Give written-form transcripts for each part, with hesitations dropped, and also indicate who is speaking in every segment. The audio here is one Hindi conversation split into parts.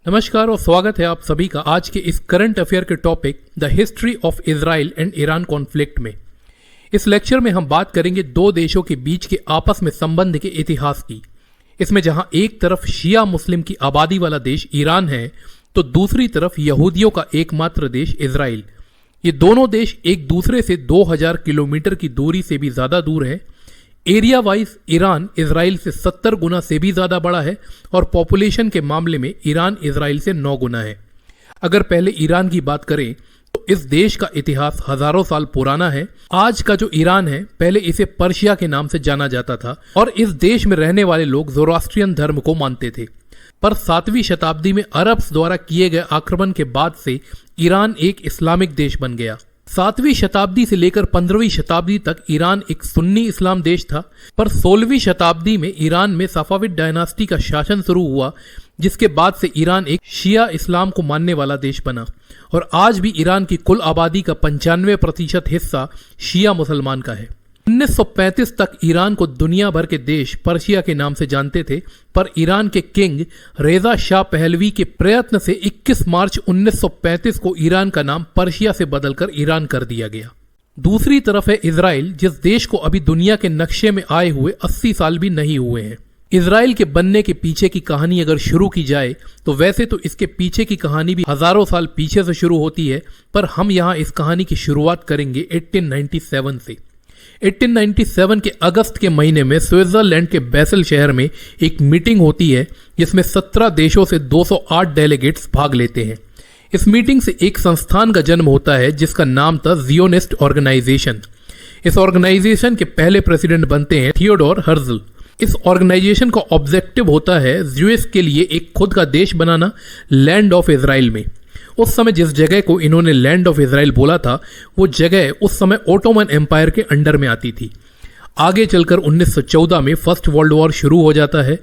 Speaker 1: नमस्कार और स्वागत है आप सभी का आज के इस करंट अफेयर के topic the history of Israel and Iran conflict में। इस लेक्चर में हम बात करेंगे दो देशों के बीच के आपस में संबंध के इतिहास की। इसमें जहां एक तरफ शिया मुस्लिम की आबादी वाला देश ईरान है तो दूसरी तरफ यहूदियों का एकमात्र देश इजराइल। ये दोनों देश एक दूसरे से 2000 किलोमीटर की दूरी से भी ज्यादा दूर है। एरिया वाइज ईरान इजराइल से 70 गुना से भी ज्यादा बड़ा है और पॉपुलेशन के मामले में ईरान इजराइल से 9 गुना है। अगर पहले ईरान की बात करें तो इस देश का इतिहास हजारों साल पुराना है। आज का जो ईरान है पहले इसे पर्शिया के नाम से जाना जाता था और इस देश में रहने वाले लोग ज़ोरास्ट्रियन धर्म को मानते थे। पर 7वीं शताब्दी में अरब्स द्वारा किए गए आक्रमण के बाद से ईरान एक इस्लामिक देश बन गया। 7वीं शताब्दी से लेकर 15वीं शताब्दी तक ईरान एक सुन्नी इस्लाम देश था, पर 16वीं शताब्दी में ईरान में सफाविद डायनास्टी का शासन शुरू हुआ, जिसके बाद से ईरान एक शिया इस्लाम को मानने वाला देश बना और आज भी ईरान की कुल आबादी का 95% हिस्सा शिया मुसलमान का है। 1935 तक ईरान को दुनिया भर के देश पर्शिया के नाम से जानते थे, पर ईरान के किंग रेजा शाह पहलवी के प्रयत्न से 21 मार्च 1935 को ईरान का नाम पर्शिया से बदलकर ईरान कर दिया गया। दूसरी तरफ है इजराइल, जिस देश को अभी दुनिया के नक्शे में आए हुए 80 साल भी नहीं हुए हैं। इजराइल के बनने के पीछे की कहानी अगर शुरू की जाए तो वैसे तो इसके पीछे की कहानी भी हजारों साल पीछे से शुरू होती है, पर हम यहाँ इस कहानी की शुरुआत करेंगे 1897 से। 1897 के अगस्त के महीने में स्विट्जरलैंड के बेसल शहर में एक मीटिंग होती है जिसमें 17 देशों से 208 डेलीगेट्स भाग लेते हैं। इस मीटिंग से एक संस्थान का जन्म होता है जिसका नाम था जियोनिस्ट ऑर्गेनाइजेशन। इस ऑर्गेनाइजेशन के पहले प्रेसिडेंट बनते हैं थियोडोर हर्जल। इस ऑर्गेनाइजेशन का ऑब्जेक्टिव होता है ज्यूइश के लिए एक खुद का देश बनाना लैंड ऑफ इजराइल में। उस समय जिस जगह को इन्होंने लैंड ऑफ इजराइल बोला था वो जगह उस समय ओटोमन एम्पायर के अंडर में आती थी। आगे चलकर 1914 में फर्स्ट वर्ल्ड वॉर शुरू हो जाता है,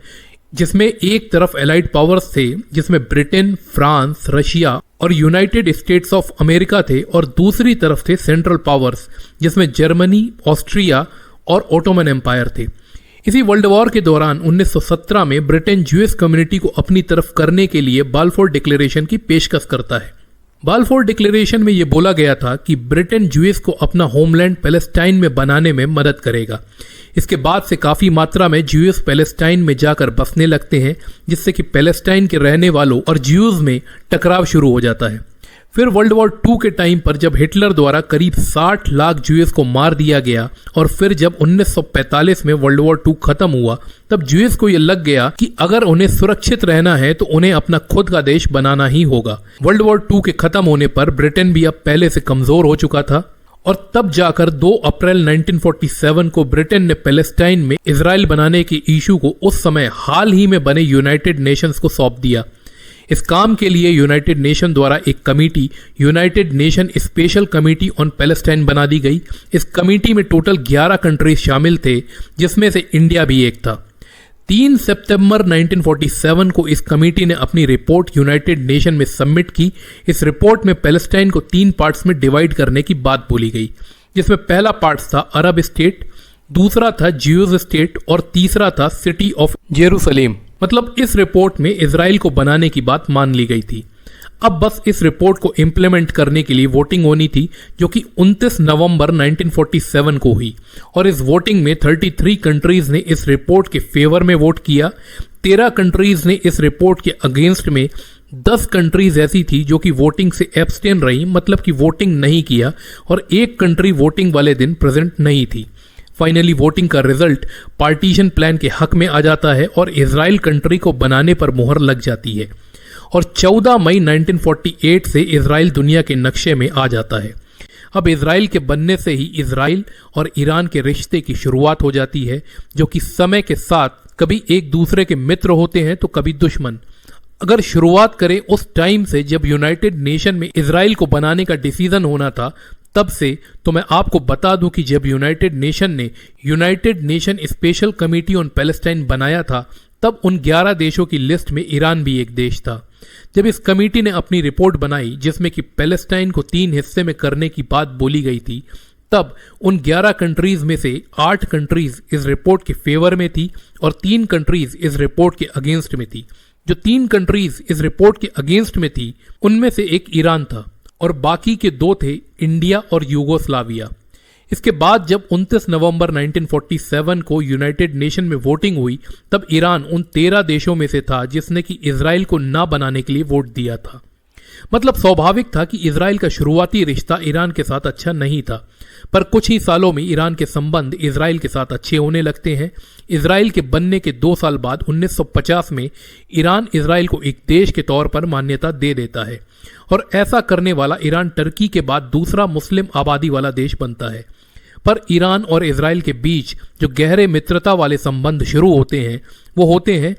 Speaker 1: जिसमें एक तरफ एलाइड पावर्स थे जिसमें ब्रिटेन, फ्रांस, रशिया और यूनाइटेड स्टेट्स ऑफ अमेरिका थे और दूसरी तरफ थे सेंट्रल पावर्स जिसमें जर्मनी, ऑस्ट्रिया और ओटोमन एम्पायर थे। इसी वर्ल्ड वॉर के दौरान 1917 में ब्रिटेन ज्यूइश कम्युनिटी को अपनी तरफ करने के लिए बाल्फोर डिक्लेरेशन की पेशकश करता है। बाल्फोर डिक्लेरेशन में यह बोला गया था कि ब्रिटेन ज्यूइश को अपना होमलैंड पैलेस्टाइन में बनाने में मदद करेगा। इसके बाद से काफी मात्रा में ज्यूइश पैलेस्टाइन में जाकर बसने लगते हैं, जिससे कि पैलेस्टाइन के रहने वालों और ज्यूज में टकराव शुरू हो जाता है। फिर वर्ल्ड वॉर 2 के टाइम पर जब हिटलर द्वारा करीब 60 लाख ज्यूइश को मार दिया गया और फिर जब 1945 में वर्ल्ड वॉर 2 खत्म हुआ, तब ज्यूइश को यह लग गया कि अगर उन्हें सुरक्षित रहना है तो उन्हें अपना खुद का देश बनाना ही होगा। वर्ल्ड वॉर 2 के खत्म होने पर ब्रिटेन भी अब पहले से कमजोर हो चुका था और तब जाकर 2 अप्रैल 1947 को ब्रिटेन ने पैलेस्टाइन में इजराइल बनाने के इशू को उस समय हाल ही में बने यूनाइटेड नेशंस को सौंप दिया। इस काम के लिए यूनाइटेड नेशन द्वारा एक committee United nation special committee on Palestine बना दी गई। इस कमेटी में टोटल 11 कंट्रीज शामिल थे, जिसमें से इंडिया भी एक था। 3 सितंबर 1947 को इस कमेटी ने अपनी रिपोर्ट यूनाइटेड नेशन में सबमिट की। इस रिपोर्ट में पैलेस्टाइन को 3 पार्ट्स में डिवाइड करने की बात बोली गई, जिसमें पहला पार्ट था अरब स्टेट, दूसरा था ज्यूज स्टेट और तीसरा था सिटी ऑफ जेरूसलेम। मतलब इस रिपोर्ट में इजराइल को बनाने की बात मान ली गई थी। अब बस इस रिपोर्ट को इंप्लीमेंट करने के लिए वोटिंग होनी थी, जो कि 29 नवंबर 1947 को हुई और इस वोटिंग में 33 कंट्रीज ने इस रिपोर्ट के फेवर में वोट किया। 13 कंट्रीज ने इस रिपोर्ट के अगेंस्ट में, 10 कंट्रीज ऐसी थी जो कि वोटिंग से एब्सटेन रही, मतलब कि वोटिंग नहीं किया, और एक कंट्री वोटिंग वाले दिन प्रेजेंट नहीं थी। फाइनली वोटिंग का रिजल्ट पार्टीशन प्लान के हक में आ जाता है और इजराइल कंट्री को बनाने पर मुहर लग जाती है और 14 मई 1948 से इजराइल दुनिया के नक्शे में आ जाता है। अब इजराइल के बनने से ही इजराइल और ईरान के रिश्ते की शुरुआत हो जाती है, जो कि समय के साथ कभी एक दूसरे के मित्र होते हैं तो कभी दुश्मन। अगर शुरुआत करें उस टाइम से जब यूनाइटेड नेशन में इजराइल को बनाने का डिसीजन होना था, तब से तो मैं आपको बता दूं कि जब यूनाइटेड नेशन ने United nation special committee on Palestine बनाया था, तब उन 11 देशों की लिस्ट में ईरान भी एक देश था। जब इस कमेटी ने अपनी रिपोर्ट बनाई जिसमें कि पैलेस्टाइन को 3 हिस्से में करने की बात बोली गई थी, तब उन 11 कंट्रीज में से 8 कंट्रीज इस रिपोर्ट के फेवर में थी और 3 कंट्रीज इस रिपोर्ट के अगेंस्ट में थी। जो 3 कंट्रीज इस रिपोर्ट के अगेंस्ट में थी, उनमें से एक ईरान था और बाकी के 2 थे इंडिया और यूगोस्लाविया। इसके बाद जब 29 नवंबर 1947 को यूनाइटेड नेशन में वोटिंग हुई, तब ईरान उन 13 देशों में से था जिसने कि इजराइल को ना बनाने के लिए वोट दिया था। मतलब स्वाभाविक था कि इजराइल का शुरुआती रिश्ता ईरान के साथ अच्छा नहीं था, पर कुछ ही सालों में ईरान के संबंध इजराइल के साथ अच्छे होने लगते हैं। इजराइल के बनने के 2 साल बाद 1950 में ईरान इजराइल को एक देश के तौर पर मान्यता दे देता है और ऐसा करने वाला ईरान टर्की के बाद दूसरा मुस्लिम आबादी वाला देश बनता है। पर ईरान और इजराइल के बीच जो गहरे मित्रता वाले संबंध शुरू होते हैं वो होते हैं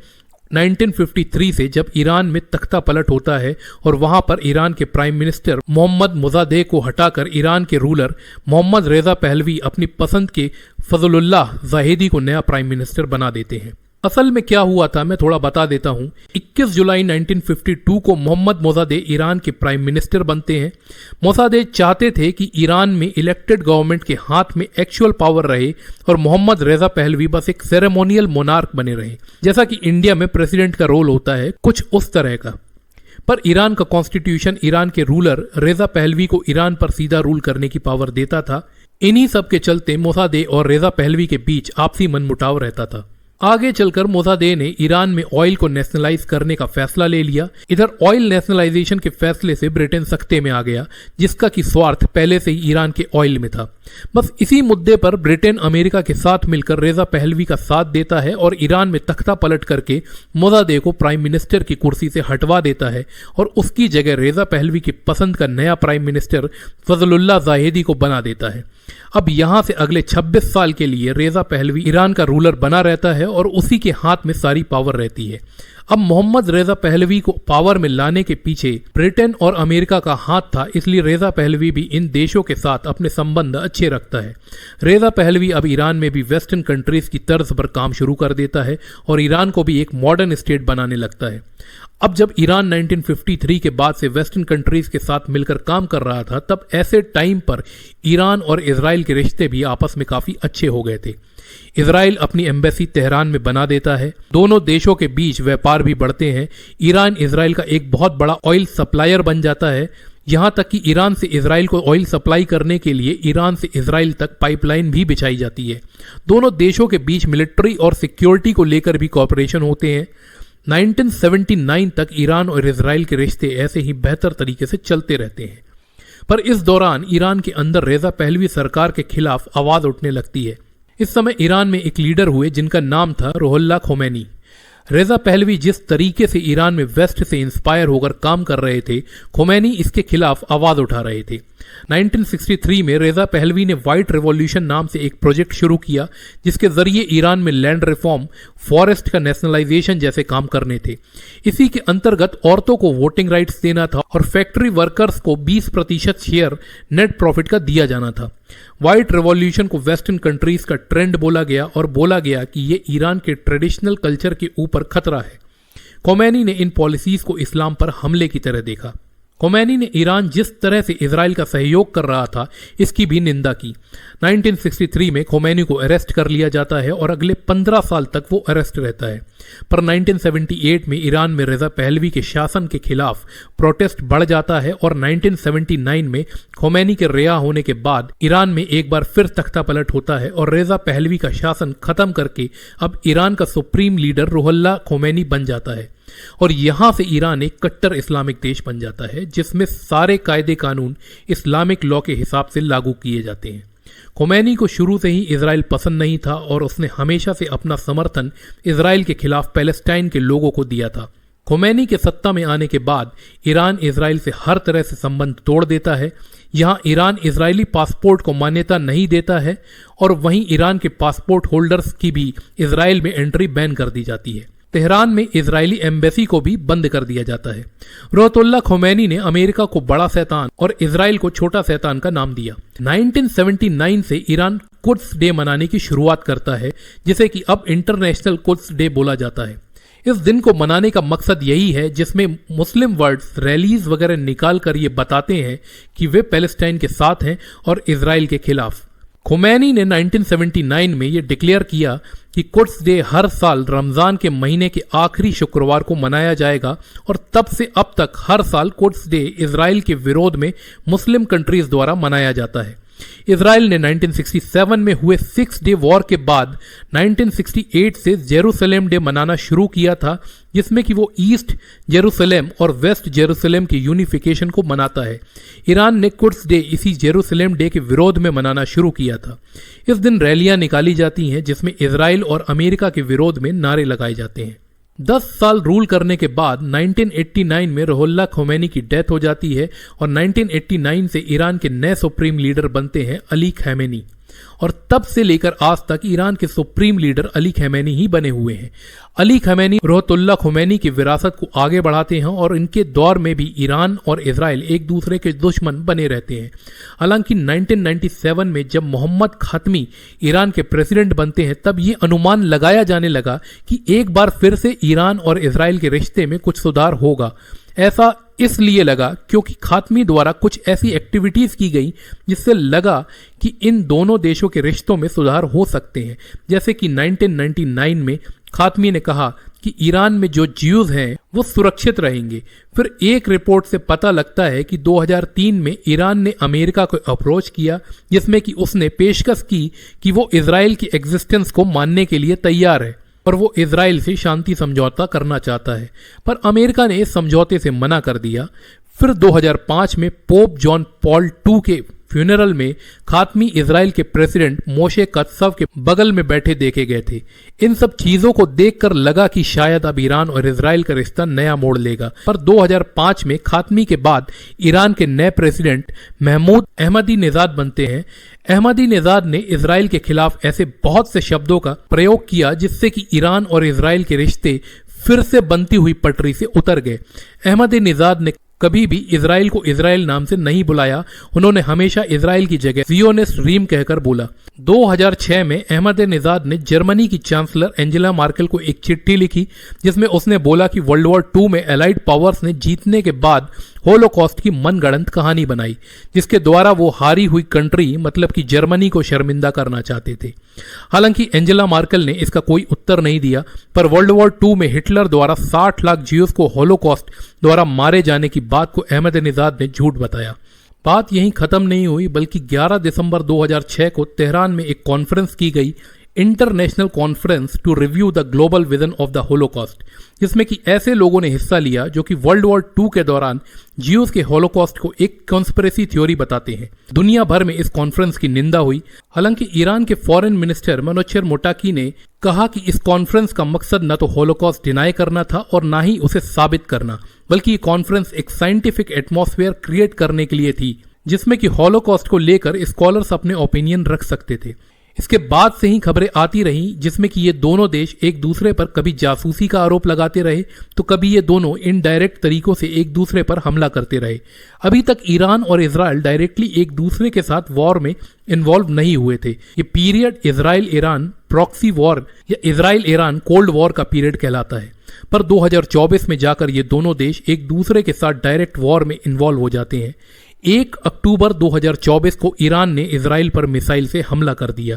Speaker 1: 1953 से, जब ईरान में तख्ता पलट होता है और वहां पर ईरान के प्राइम मिनिस्टर मोहम्मद मोजादेह को हटाकर ईरान के रूलर मोहम्मद रेजा पहलवी अपनी पसंद के फजलुल्लाह जाहिदी को नया प्राइम मिनिस्टर बना देते हैं। असल में क्या हुआ था मैं थोड़ा बता देता हूं। 21 जुलाई 1952 को मोहम्मद मोजादेह ईरान के प्राइम मिनिस्टर बनते हैं। मोजादेह चाहते थे कि ईरान में इलेक्टेड गवर्नमेंट के हाथ में एक्चुअल पावर रहे और मोहम्मद रेजा पहलवी बस एक सेरेमोनियल मोनार्क बने रहे, जैसा कि इंडिया में प्रेसिडेंट का रोल होता है, कुछ उस तरह का। पर ईरान का कॉन्स्टिट्यूशन ईरान के रूलर रेजा पहलवी को ईरान पर सीधा रूल करने की पावर देता था। इन्हीं सब के चलते मोजादेह और रेजा पहलवी के बीच आपसी मनमुटाव रहता था। आगे चलकर मोजादेह ने ईरान में ऑयल को नेशनलाइज करने का फैसला ले लिया। इधर ऑयल नेशनलाइजेशन के फैसले से ब्रिटेन सख्ते में आ गया, जिसका की स्वार्थ पहले से ही ईरान के ऑयल में था। बस इसी मुद्दे पर ब्रिटेन अमेरिका के साथ मिलकर रेजा पहलवी का साथ देता है और ईरान में तख्ता पलट करके मोजादेह को प्राइम मिनिस्टर की कुर्सी से हटवा देता है और उसकी जगह रेजा पहलवी की पसंद का नया प्राइम मिनिस्टर फजलुल्लाह जाहिदी को बना देता है। अब यहां से अगले 26 साल के लिए रेजा पहलवी ईरान का रूलर बना रहता है और उसी के हाथ में सारी पावर रहती है। अब मोहम्मद रेजा पहलवी को पावर में लाने के पीछे ब्रिटेन और अमेरिका का हाथ था, इसलिए रेजा पहलवी भी इन देशों के साथ अपने संबंध अच्छे रखता है। रेजा पहलवी अब ईरान में भी वेस्टर्न कंट्रीज की तर्ज पर काम शुरू कर देता है और ईरान को भी एक मॉडर्न स्टेट बनाने लगता है। अब जब ईरान 1953 के बाद से वेस्टर्न कंट्रीज के साथ मिलकर काम कर रहा था, तब ऐसे टाइम पर ईरान और इजराइल के रिश्ते भी आपस में काफी अच्छे हो गए थे। इजराइल अपनी एम्बेसी तेहरान में बना देता है, दोनों देशों के बीच व्यापार भी बढ़ते हैं। ईरान इजराइल का एक बहुत बड़ा ऑयल सप्लायर बन जाता है, यहां तक कि ईरान से इजराइल को ऑयल सप्लाई करने के लिए ईरान से इजराइल तक पाइपलाइन भी बिछाई जाती है। दोनों देशों के बीच मिलिट्री और सिक्योरिटी को लेकर भी कॉपरेशन होते हैं। 1979 तक ईरान और इजराइल के रिश्ते ऐसे ही बेहतर तरीके से चलते रहते हैं। पर इस दौरान ईरान के अंदर रेजा पहलवी सरकार के खिलाफ आवाज उठने लगती है। इस समय ईरान में एक लीडर हुए जिनका नाम था रुहुल्लाह खोमैनी। रेजा पहलवी जिस तरीके से ईरान में वेस्ट से इंस्पायर होकर काम कर रहे थे, खोमैनी इसके खिलाफ आवाज उठा रहे थे। 1963 में रेजा पहलवी ने व्हाइट रिवॉल्यूशन नाम से एक प्रोजेक्ट शुरू किया, जिसके जरिए ईरान में लैंड रिफॉर्म, फॉरेस्ट का नेशनलाइजेशन जैसे काम करने थे। इसी के अंतर्गत औरतों को वोटिंग राइट्स देना था और फैक्ट्री वर्कर्स को 20% शेयर नेट प्रॉफिट का दिया जाना था। व्हाइट रिवॉल्यूशन को वेस्टर्न कंट्रीज का ट्रेंड बोला गया और बोला गया कि ये ईरान के ट्रेडिशनल कल्चर के ऊपर खतरा है। खोमैनी ने इन पॉलिसीज को इस्लाम पर हमले की तरह देखा। खोमैनी ने ईरान जिस तरह से इजराइल का सहयोग कर रहा था, इसकी भी निंदा की। 1963 में खोमैनी को अरेस्ट कर लिया जाता है और अगले 15 साल तक वो अरेस्ट रहता है। पर 1978 में ईरान में रेजा पहलवी के शासन के खिलाफ प्रोटेस्ट बढ़ जाता है और 1979 में खोमैनी के रिहा होने के बाद ईरान में एक बार फिर तख्ता पलट होता है और रेजा पहलवी का शासन खत्म करके अब ईरान का सुप्रीम लीडर रुहुल्लाह खोमैनी बन जाता है और यहां से ईरान एक कट्टर इस्लामिक देश बन जाता है, जिसमें सारे कायदे कानून इस्लामिक लॉ के हिसाब से लागू किए जाते हैं। खोमैनी को शुरू से ही इजराइल पसंद नहीं था और उसने हमेशा से अपना समर्थन इजराइल के खिलाफ पैलेस्टाइन के लोगों को दिया था। खोमैनी के सत्ता में आने के बाद ईरान इजराइल से हर तरह से संबंध तोड़ देता है। यहाँ ईरान इजरायली पासपोर्ट को मान्यता नहीं देता है और वहीं ईरान के पासपोर्ट होल्डर्स की भी इजराइल में एंट्री बैन कर दी जाती है। तेहरान में इजरायली एम्बेसी को भी बंद कर दिया जाता है। रुहुल्लाह खोमैनी ने अमेरिका को बड़ा शैतान और इजराइल को छोटा शैतान का नाम दिया। 1979 से ईरान कुद्स डे मनाने की शुरुआत करता है, जिसे कि अब इंटरनेशनल कुद्स डे बोला जाता है। इस दिन को मनाने का मकसद यही है जिसमें मुस्लिम वर्ड्स रैलीज वगैरह निकाल कर ये बताते हैं कि वे पैलेस्टाइन के साथ हैं और इजराइल के खिलाफ। खोमैनी ने 1979 में ये डिक्लेयर किया कि कुड्स डे हर साल रमजान के महीने के आखिरी शुक्रवार को मनाया जाएगा और तब से अब तक हर साल कुड्स डे इजराइल के विरोध में मुस्लिम कंट्रीज द्वारा मनाया जाता है। इजराइल ने 1967 में हुए 6 डे वॉर के बाद 1968 से जेरूसलेम डे मनाना शुरू किया था, जिसमें कि वो ईस्ट जेरूसलेम और वेस्ट जेरूसलेम की यूनिफिकेशन को मनाता है। ईरान ने कुड्स डे इसी जेरूसलेम डे के विरोध में मनाना शुरू किया था। इस दिन रैलियां निकाली जाती हैं जिसमें इजराइल और अमेरिका के विरोध में नारे लगाए जाते हैं। 10 साल रूल करने के बाद 1989 में रुहुल्लाह खोमैनी की डेथ हो जाती है और 1989 से ईरान के नए सुप्रीम लीडर बनते हैं अली खैमेनी, और तब से लेकर आज तक ईरान के सुप्रीम लीडर अली खैमेनी ही बने हुए हैं। अली खैमेनी रुहुल्लाह खोमैनी की विरासत को आगे बढ़ाते हैं और इनके दौर में भी ईरान और इजराइल एक दूसरे के दुश्मन बने रहते हैं। हालांकि 1997 में जब मोहम्मद खातमी ईरान के प्रेसिडेंट बनते हैं तब ये अनुमान लगाया जाने लगा कि एक बार फिर से ईरान और इजराइल के रिश्ते में कुछ सुधार होगा। ऐसा इसलिए लगा क्योंकि खातमी द्वारा कुछ ऐसी एक्टिविटीज की गई जिससे लगा कि इन दोनों देशों के रिश्तों में सुधार हो सकते हैं। जैसे कि 1999 में खातमी ने कहा कि ईरान में जो ज्यूज हैं वो सुरक्षित रहेंगे। फिर एक रिपोर्ट से पता लगता है कि 2003 में ईरान ने अमेरिका को अप्रोच किया जिसमें कि उसने पेशकश की कि वो इजराइल की एग्जिस्टेंस को मानने के लिए तैयार है और वो इजराइल से शांति समझौता करना चाहता है, पर अमेरिका ने इस समझौते से मना कर दिया। फिर 2005 में पोप जॉन पॉल II के फ्यूनरल में खातमी इजराइल के प्रेसिडेंट मोशे कत्सव के बगल में बैठे देखे गए थे। इन सब चीजों को देखकर लगा कि शायद अब ईरान और इजराइल का रिश्ता नया मोड़ लेगा, पर 2005 में खातमी के बाद ईरान के नए प्रेसिडेंट महमूद अहमदीनेजाद बनते हैं। अहमदीनेजाद ने इजराइल के खिलाफ ऐसे बहुत से शब्दों का प्रयोग किया जिससे कि ईरान और इजराइल के रिश्ते फिर से बनती हुई पटरी से उतर गए। अहमदीनेजाद ने कभी भी इजराइल को इजराइल नाम से नहीं बुलाया, उन्होंने हमेशा इजराइल की जगह जियोनिस्ट रीम कहकर बोला। 2006 में अहमदीनेजाद ने जर्मनी की चांसलर एंजेला मार्केल को एक चिट्ठी लिखी जिसमें उसने बोला कि वर्ल्ड वॉर II में एलाइड पावर्स ने जीतने के बाद होलोकॉस्ट की मनगढ़ंत कहानी बनाई जिसके द्वारा वो हारी हुई कंट्री मतलब कि जर्मनी को शर्मिंदा करना चाहते थे। हालांकि एंजेला मार्केल ने इसका कोई उत्तर नहीं दिया, पर वर्ल्ड वॉर II में हिटलर द्वारा 60 लाख ज्यूज को होलोकॉस्ट द्वारा मारे जाने की बात को अहमदीनेजाद ने झूठ बताया। बात यहीं खत्म नहीं हुई, बल्कि 11 दिसंबर 2006 को तेहरान में एक कॉन्फ्रेंस की गई, international conference to review the global vision of the Holocaust, जिसमें कि ऐसे लोगों ने हिस्सा लिया जो कि वर्ल्ड वॉर II के दौरान ज्यूज के होलोकॉस्ट को एक कॉन्स्पिरेसी थ्योरी बताते हैं। दुनिया भर में इस कॉन्फ्रेंस की निंदा हुई। हालांकि ईरान के फॉरेन मिनिस्टर मनोचर मोटाकी ने कहा कि इस कॉन्फ्रेंस का मकसद न तो होलोकॉस्ट डिनाई करना था और ना ही उसे साबित करना, बल्कि ये कॉन्फ्रेंस एक साइंटिफिक एटमॉस्फेयर क्रिएट करने के लिए थी जिसमें कि होलोकॉस्ट को लेकर स्कॉलर्स अपने ओपिनियन रख सकते थे। इसके बाद से ही खबरें आती रही जिसमें कि ये दोनों देश एक दूसरे पर कभी जासूसी का आरोप लगाते रहे तो कभी ये दोनों इनडायरेक्ट तरीकों से एक दूसरे पर हमला करते रहे। अभी तक ईरान और इजराइल डायरेक्टली एक दूसरे के साथ वॉर में इन्वॉल्व नहीं हुए थे। ये period Israel Iran proxy war या इजराइल ईरान कोल्ड वॉर का पीरियड कहलाता है, पर 2024 में जाकर ये दोनों देश एक दूसरे के साथ डायरेक्ट वॉर में इन्वॉल्व हो जाते हैं। 1 अक्टूबर 2024 को ईरान ने इजराइल पर मिसाइल से हमला कर दिया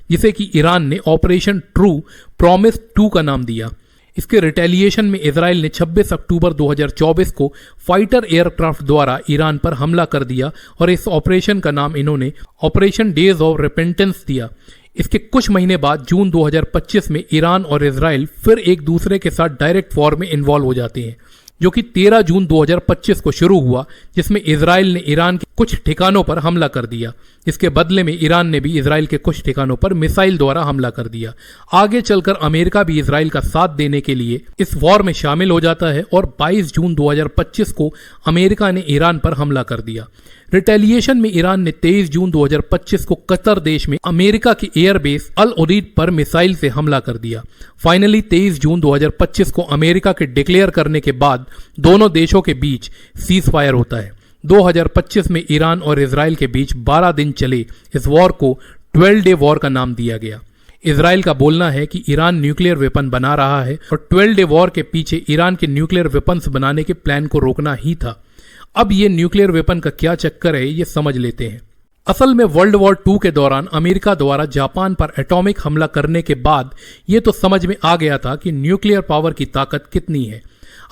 Speaker 1: जिसे कि ईरान ने ऑपरेशन ट्रू प्रॉमिस 2 का नाम दिया। इसके रिटेलिएशन में इजराइल ने 26 अक्टूबर 2024 को फाइटर एयरक्राफ्ट द्वारा ईरान पर हमला कर दिया और इस ऑपरेशन का नाम इन्होंने ऑपरेशन डेज ऑफ रिपेंटेंस दिया। इसके कुछ महीने बाद जून 2025 में ईरान और इजराइल फिर एक दूसरे के साथ डायरेक्ट वॉर में इन्वॉल्व हो जाते हैं जो कि 13 जून 2025 को शुरू हुआ, जिसमें इजराइल ने ईरान के कुछ ठिकानों पर हमला कर दिया। इसके बदले में ईरान ने भी इजराइल के कुछ ठिकानों पर मिसाइल द्वारा हमला कर दिया। आगे चलकर अमेरिका भी इजराइल का साथ देने के लिए इस वॉर में शामिल हो जाता है और 22 जून 2025 को अमेरिका ने ईरान पर हमला कर दिया। रिटेलिएशन में ईरान ने 23 जून 2025 को कतर देश में अमेरिका के एयरबेस अल उरीद पर मिसाइल से हमला कर दिया। फाइनली 23 जून 2025 को अमेरिका के डिक्लेयर करने के बाद दोनों देशों के बीच सीज फायर होता है। 2025 में ईरान और इजराइल के बीच 12 दिन चले इस वॉर को 12 डे वॉर का नाम दिया गया। इजराइल का बोलना है कि ईरान न्यूक्लियर वेपन बना रहा है और 12 डे वॉर के पीछे ईरान के न्यूक्लियर वेपन्स बनाने के प्लान को रोकना ही था। अब ये न्यूक्लियर वेपन का क्या चक्कर है ये समझ लेते हैं। असल में वर्ल्ड वॉर II के दौरान अमेरिका द्वारा जापान पर एटॉमिक हमला करने के बाद ये तो समझ में आ गया था कि न्यूक्लियर पावर की ताकत कितनी है।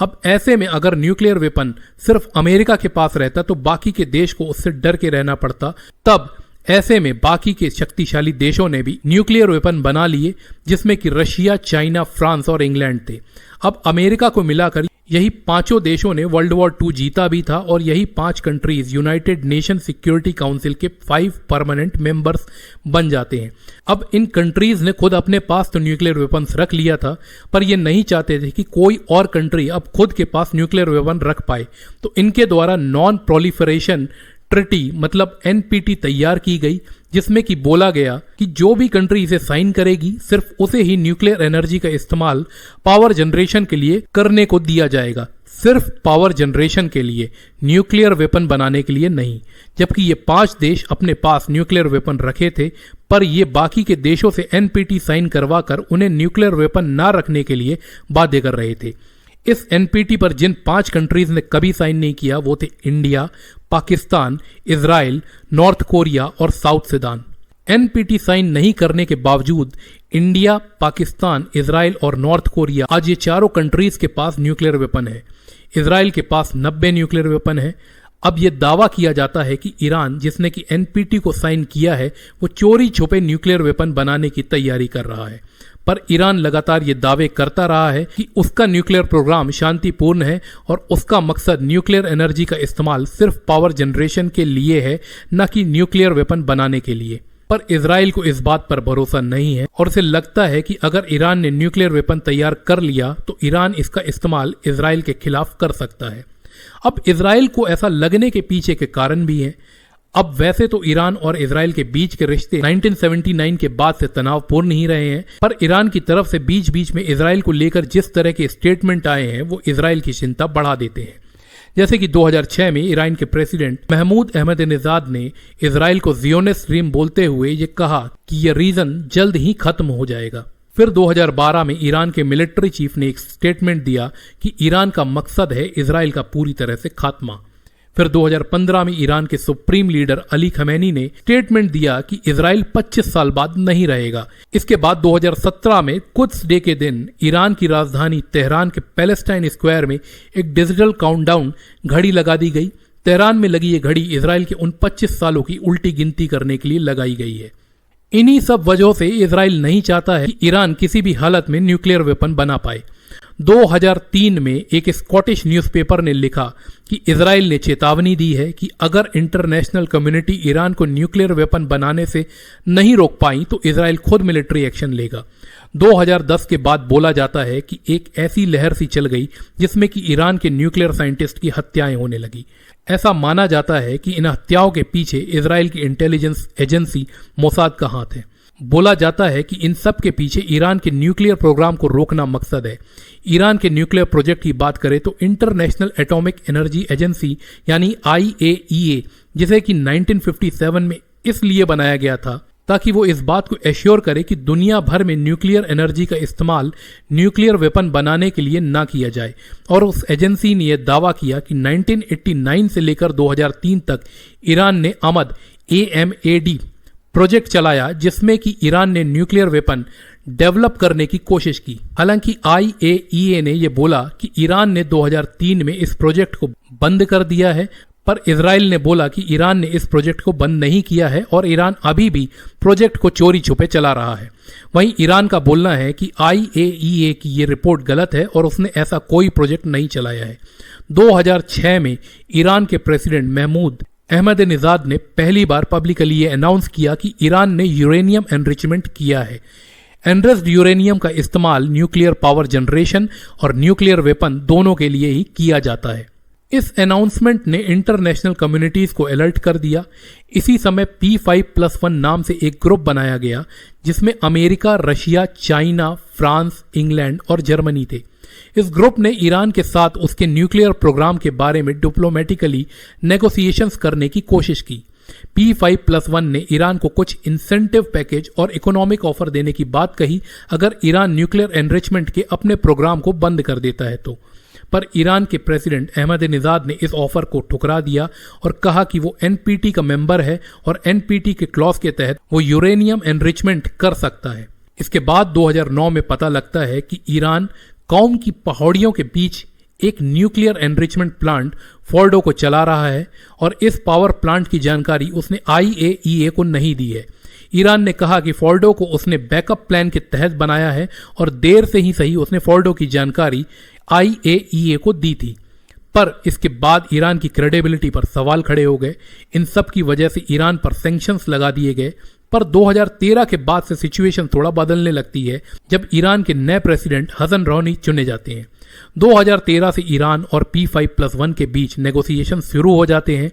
Speaker 1: अब ऐसे में अगर न्यूक्लियर वेपन सिर्फ अमेरिका के पास रहता तो बाकी के देश को उससे डर के रहना पड़ता। तब ऐसे में बाकी के शक्तिशाली देशों ने भी न्यूक्लियर वेपन बना लिए, जिसमें कि रशिया, चाइना, फ्रांस और इंग्लैंड थे। अब अमेरिका को मिलाकर यही पांचों देशों ने वर्ल्ड वॉर II जीता भी था और यही 5 countries United nation security council के 5 परमानेंट मेंबर्स बन जाते हैं। अब इन कंट्रीज ने खुद अपने पास तो न्यूक्लियर वेपन्स रख लिया था, पर ये नहीं चाहते थे कि कोई और कंट्री अब खुद के पास न्यूक्लियर वेपन रख पाए। तो इनके द्वारा नॉन प्रोलिफरेशन ट्रिटी मतलब NPT तैयार की गई, जिसमें कि बोला गया कि जो भी कंट्री इसे साइन करेगी सिर्फ उसे ही न्यूक्लियर एनर्जी का इस्तेमाल पावर जनरेशन के लिए करने को दिया जाएगा, सिर्फ पावर जनरेशन के लिए, न्यूक्लियर वेपन बनाने के लिए नहीं। जबकि ये 5 देश अपने पास न्यूक्लियर वेपन रखे थे, पर ये बाकी के देशों से NPT साइन करवाकर उन्हें न्यूक्लियर वेपन ना रखने के लिए बाध्य कर रहे थे। इस NPT पर जिन 5 कंट्रीज ने कभी साइन नहीं किया वो थे India, Pakistan, Israel, north Korea और साउथ सूडान। NPT साइन नहीं करने के बावजूद इंडिया, पाकिस्तान, इजराइल और नॉर्थ कोरिया, आज ये चारों कंट्रीज के पास न्यूक्लियर वेपन है। इजराइल के पास 90 न्यूक्लियर वेपन है। अब यह दावा किया जाता है कि ईरान, जिसने कि NPT को साइन किया है, वो चोरी छुपे न्यूक्लियर वेपन बनाने की तैयारी कर रहा है। पर ईरान लगातार ये दावे करता रहा है कि उसका न्यूक्लियर प्रोग्राम शांतिपूर्ण है और उसका मकसद न्यूक्लियर एनर्जी का इस्तेमाल सिर्फ पावर जनरेशन के लिए है, न कि न्यूक्लियर वेपन बनाने के लिए। पर इजराइल को इस बात पर भरोसा नहीं है और उसे लगता है कि अगर ईरान ने न्यूक्लियर वेपन तैयार कर लिया तो ईरान इसका इस्तेमाल इजराइल के खिलाफ कर सकता है। अब इजराइल को ऐसा लगने के पीछे के कारण भी हैं। अब वैसे तो ईरान और इजराइल के बीच के रिश्ते 1979 के बाद से तनावपूर्ण ही रहे हैं, पर ईरान की तरफ से बीच बीच में इजराइल को लेकर जिस तरह के स्टेटमेंट आए हैं वो इजराइल की चिंता बढ़ा देते हैं। जैसे कि 2006 में ईरान के प्रेसिडेंट महमूद अहमदनेजाद ने इजराइल को ज़ियोनिस्ट ड्रीम बोलते हुए ये कहा कि यह रीजन जल्द ही खत्म हो जाएगा। फिर 2012 में ईरान के मिलिट्री चीफ ने एक स्टेटमेंट दिया कि ईरान का मकसद है इजराइल का पूरी तरह से खात्मा। फिर 2015 में ईरान के सुप्रीम लीडर अली खमैनी ने स्टेटमेंट दिया कि इजराइल 25 साल बाद नहीं रहेगा। इसके बाद 2017 में कुद्स डे के दिन ईरान की राजधानी तेहरान के पैलेस्टाइन स्क्वायर में एक डिजिटल काउंटडाउन घड़ी लगा दी गई। तेहरान में लगी ये घड़ी इजराइल के उन 25 सालों की उल्टी गिनती करने के लिए लगाई गई है। इन्हीं सब वजहों से इजराइल नहीं चाहता है कि ईरान किसी भी हालत में न्यूक्लियर वेपन बना पाए। 2003 में एक स्कॉटिश न्यूज़पेपर ने लिखा कि इजराइल ने चेतावनी दी है कि अगर इंटरनेशनल कम्युनिटी ईरान को न्यूक्लियर वेपन बनाने से नहीं रोक पाई तो इजराइल खुद मिलिट्री एक्शन लेगा। 2010 के बाद बोला जाता है कि एक ऐसी लहर सी चल गई जिसमें कि ईरान के न्यूक्लियर साइंटिस्ट की हत्याएं होने लगी। ऐसा माना जाता है कि इन हत्याओं के पीछे इजराइल की इंटेलिजेंस एजेंसी मोसाद का हाथ है। बोला जाता है कि इन सब के पीछे ईरान के न्यूक्लियर प्रोग्राम को रोकना मकसद है। ईरान के न्यूक्लियर प्रोजेक्ट की बात करें तो इंटरनेशनल एटॉमिक एनर्जी एजेंसी यानी IAEA, जिसे कि 1957 में इसलिए बनाया गया था ताकि वो इस बात को एश्योर करे कि दुनिया भर में न्यूक्लियर एनर्जी का इस्तेमाल न्यूक्लियर वेपन बनाने के लिए ना किया जाए। और उस एजेंसी ने यह दावा किया कि 1989 से लेकर 2003 तक ईरान ने AMAD प्रोजेक्ट चलाया, जिसमें कि ईरान ने न्यूक्लियर वेपन डेवलप करने की कोशिश की। हालांकि IAEA ने यह बोला कि ईरान ने 2003 में इस प्रोजेक्ट को बंद कर दिया है, पर इजराइल ने बोला कि ईरान ने इस प्रोजेक्ट को बंद नहीं किया है और ईरान अभी भी प्रोजेक्ट को चोरी छुपे चला रहा है। वहीं ईरान का बोलना है कि IAEA की ये रिपोर्ट गलत है और उसने ऐसा कोई प्रोजेक्ट नहीं चलाया है। 2006 में ईरान के प्रेसिडेंट महमूद अहमदनेजाद ने पहली बार पब्लिकली ये अनाउंस किया कि ईरान ने यूरेनियम एनरिचमेंट किया है। एनरिच्ड यूरेनियम का इस्तेमाल न्यूक्लियर पावर जनरेशन और न्यूक्लियर वेपन दोनों के लिए ही किया जाता है। इस अनाउंसमेंट ने इंटरनेशनल कम्युनिटीज को अलर्ट कर दिया। इसी समय P5+1 नाम से एक ग्रुप बनाया गया जिसमें America, Russia, China, France, England और जर्मनी थे। इस ग्रुप ने ईरान के साथ उसके न्यूक्लियर प्रोग्राम के बारे में डिप्लोमेटिकली नेगोशिएशंस करने की कोशिश की। P5+1 ने ईरान को कुछ इंसेंटिव पैकेज और इकोनॉमिक ऑफर देने की बात कही अगर ईरान न्यूक्लियर एनरिचमेंट के अपने प्रोग्राम को बंद कर देता है तो। पर ईरान के प्रेसिडेंट अहमदीनेजाद ने इस ऑफर को ठुकरा दिया और कहा कि वो एनपीटी का मेंबर है और एनपीटी के क्लॉज के तहत वो यूरेनियम एनरिचमेंट कर सकता है। इसके बाद 2009 में पता लगता है कि ईरान कौम की पहाड़ियों के बीच एक न्यूक्लियर एनरिचमेंट प्लांट फोर्डो को चला रहा है और इस पावर प्लांट की जानकारी उसने IAEA को नहीं दी है। ईरान ने कहा कि फोर्डो को उसने बैकअप प्लान के तहत बनाया है और देर से ही सही उसने फोर्डो की जानकारी IAEA को दी थी, पर इसके बाद ईरान की क्रेडिबिलिटी पर सवाल खड़े हो गए। इन सब की वजह से ईरान पर सैंक्शंस लगा दिए गए। पर 2013 के बाद से सिचुएशन थोड़ा बदलने लगती है जब ईरान के नए प्रेसिडेंट हसन रौहानी चुने जाते हैं। 2013 से ईरान और P5+1 के बीच नेगोशिएशन शुरू हो जाते हैं।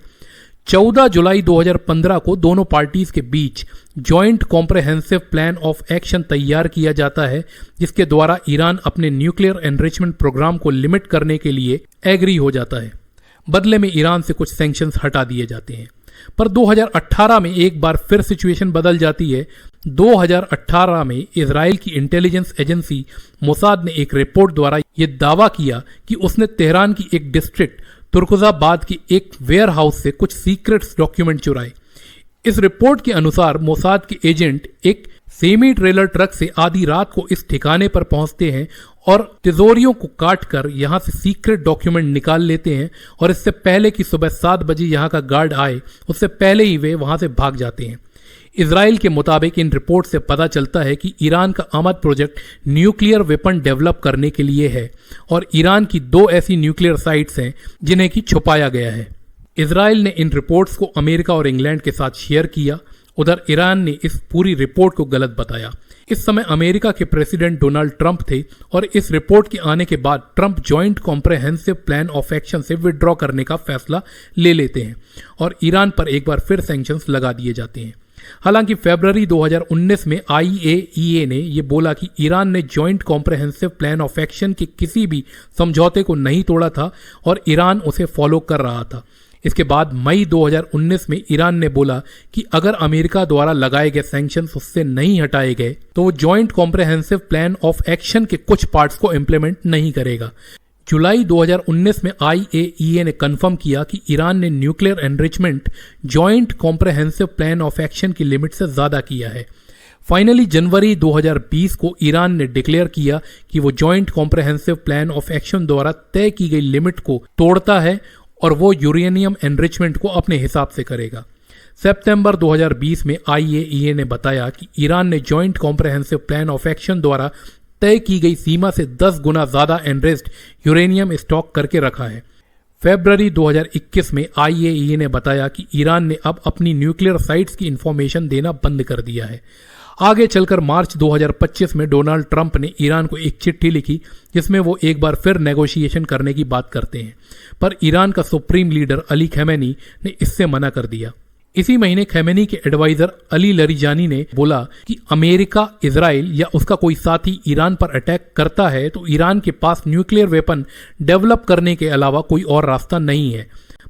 Speaker 1: 14 जुलाई 2015 को दोनों पार्टीज के बीच joint comprehensive plan of action तैयार किया जाता है, जिसके द्वारा ईरान अपने न्यूक्लियर एनरिचमेंट प्रोग्राम को लिमिट करने के लिए एग्री हो जाता है। बदले में ईरान से कुछ सैंक्शंस हटा दिए जाते हैं। पर 2018 में एक बार फिर सिचुएशन बदल जाती है। 2018 में इजराइल की इंटेलिजेंस एजेंसी मोसाद ने एक रिपोर्ट द्वारा यह दावा किया कि उसने तेहरान की एक डिस्ट्रिक्ट तुर्कजाबाद की एक वेयर हाउस से कुछ सीक्रेट्स डॉक्यूमेंट चुराए। इस रिपोर्ट के अनुसार मोसाद के एजेंट एक सेमी ट्रेलर ट्रक से आधी रात को इस ठिकाने पर पहुंचते हैं और तिजोरियों को काटकर यहां से सीक्रेट डॉक्यूमेंट निकाल लेते हैं और इससे पहले कि सुबह 7 बजे यहां का गार्ड आए उससे पहले ही वे वहां से भाग जाते हैं। इजराइल के मुताबिक इन रिपोर्ट से पता चलता है कि ईरान का अमद प्रोजेक्ट न्यूक्लियर वेपन डेवलप करने के लिए है और ईरान की 2 ऐसी न्यूक्लियर साइट्स हैं जिन्हें की छुपाया गया है। इजराइल ने इन रिपोर्ट्स को अमेरिका और इंग्लैंड के साथ शेयर किया। उधर ईरान ने इस पूरी रिपोर्ट को गलत बताया। इस समय अमेरिका के प्रेसिडेंट डोनाल्ड ट्रंप थे और इस रिपोर्ट के आने के बाद Trump joint comprehensive plan of action से विड्रॉ करने का फैसला ले लेते हैं और ईरान पर एक बार फिर सैंक्शंस लगा दिए जाते हैं। हालांकि फरवरी 2019 में IAEA ने यह बोला कि ईरान ने joint comprehensive plan of action के किसी भी समझौते को नहीं तोड़ा था और ईरान उसे फॉलो कर रहा था। इसके बाद मई 2019 में ईरान ने बोला कि अगर अमेरिका द्वारा लगाए गए सैंक्शंस उससे नहीं हटाए गए तो वो joint comprehensive plan of action के कुछ पार्ट्स को इंप्लीमेंट नहीं करेगा। जुलाई 2019 में IAEA ने कंफर्म किया कि ईरान ने nuclear enrichment joint comprehensive plan of action की लिमिट से ज्यादा किया है। फाइनली जनवरी 2020 को ईरान ने डिक्लेयर किया कि वो joint comprehensive plan of action द्वारा तय की गई लिमिट को तोड़ता है और वो यूरेनियम एनरिचमेंट को अपने हिसाब से करेगा। सितंबर 2020 में IAEA ने बताया कि ईरान ने joint comprehensive plan of action द्वारा तय की गई सीमा से 10 गुना ज्यादा एनरिच्ड यूरेनियम स्टॉक करके रखा है। फरवरी 2021 में IAEA ने बताया कि ईरान ने अब अपनी न्यूक्लियर साइट्स की इंफॉर्मेशन देना बंद कर दिया है। आगे चलकर मार्च 2025 में डोनाल्ड ट्रंप ने ईरान को एक चिट्ठी लिखी जिसमें वो एक बार फिर नेगोशिएशन करने की बात करते हैं, पर ईरान का सुप्रीम लीडर अली खमेनी ने इससे मना कर दिया। इसी महीने खमेनी के एडवाइजर अली लरीजानी ने बोला कि अमेरिका, इजराइल या उसका कोई साथी ईरान पर अटैक करता है तो ईरान के पास न्यूक्लियर वेपन डेवलप करने के अलावा कोई और रास्ता नहीं है।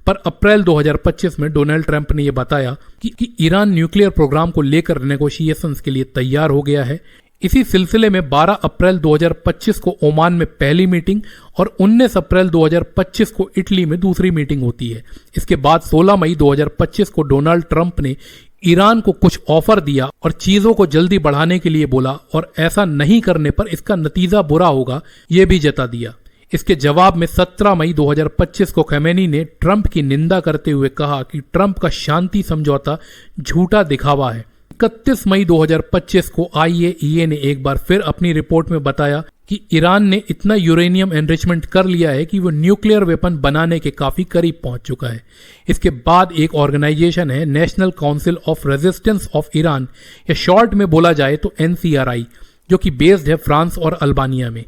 Speaker 1: पर अप्रैल 2025 में डोनाल्ड ट्रंप ने यह बताया कि ईरान न्यूक्लियर प्रोग्राम को लेकर नेगोशिएशंस के लिए तैयार हो गया है। इसी सिलसिले में 12 अप्रैल 2025 को ओमान में पहली मीटिंग और 19 अप्रैल 2025 को इटली में दूसरी मीटिंग होती है। इसके बाद 16 मई 2025 को डोनाल्ड ट्रंप ने ईरान को कुछ ऑफर दिया और चीजों को जल्दी बढ़ाने के लिए बोला और ऐसा नहीं करने पर इसका नतीजा बुरा होगा यह भी जता दिया। इसके जवाब में 17 मई 2025 को खमेनी ने ट्रंप की निंदा करते हुए कहा कि ट्रंप का शांति समझौता झूठा दिखावा है। 31 मई 2025 को IAEA ने एक बार फिर अपनी रिपोर्ट में बताया कि ईरान ने इतना यूरेनियम एनरिचमेंट कर लिया है कि वो न्यूक्लियर वेपन बनाने के काफी करीब पहुंच चुका है। इसके बाद एक ऑर्गेनाइजेशन है national council of resistance of Iran, या शॉर्ट में बोला जाए तो NCRI, जो कि बेस्ड है फ्रांस और अल्बानिया में।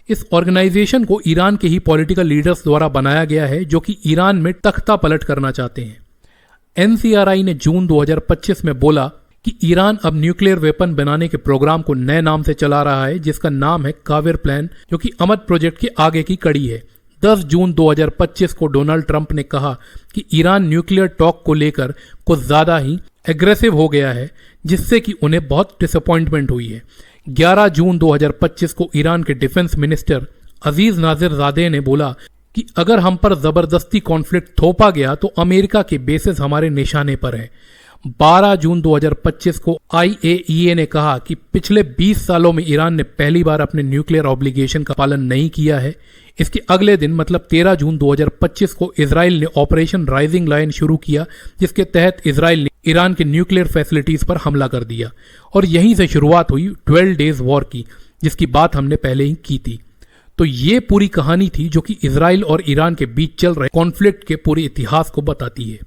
Speaker 1: इस ऑर्गेनाइजेशन को ईरान के ही पॉलिटिकल लीडर्स द्वारा बनाया गया है जो कि ईरान में तख्ता पलट करना चाहते हैं। NCRI ने जून 2025 में बोला कि ईरान अब न्यूक्लियर वेपन बनाने के प्रोग्राम को नए नाम से चला रहा है जिसका नाम है कावेर प्लान, जो कि अमद प्रोजेक्ट के आगे की कड़ी है। 10 जून 2025 को डोनाल्ड ट्रंप ने कहा कि ईरान न्यूक्लियर टॉक को लेकर कुछ ज्यादा ही एग्रेसिव हो गया है, जिससे कि उन्हें बहुत डिसअपॉइंटमेंट हुई है। 11 जून 2025 को ईरान के डिफेंस मिनिस्टर अजीज नाजिरजादे ने बोला कि अगर हम पर जबरदस्ती कॉन्फ्लिक्ट थोपा गया तो अमेरिका के बेसिस हमारे निशाने पर है। 12 जून 2025 को IAEA ने कहा कि पिछले 20 सालों में ईरान ने पहली बार अपने न्यूक्लियर ऑब्लिगेशन का पालन नहीं किया है। इसके अगले दिन मतलब 13 जून 2025 को इजराइल ने ऑपरेशन राइजिंग लायन शुरू किया, जिसके तहत इजराइल ने ईरान के न्यूक्लियर फैसिलिटीज पर हमला कर दिया और यहीं से शुरुआत हुई 12 डेज वॉर की, जिसकी बात हमने पहले ही की थी। तो ये पूरी कहानी थी जो कि इजराइल और ईरान के बीच चल रहे कॉन्फ्लिक्ट के पूरे इतिहास को बताती है।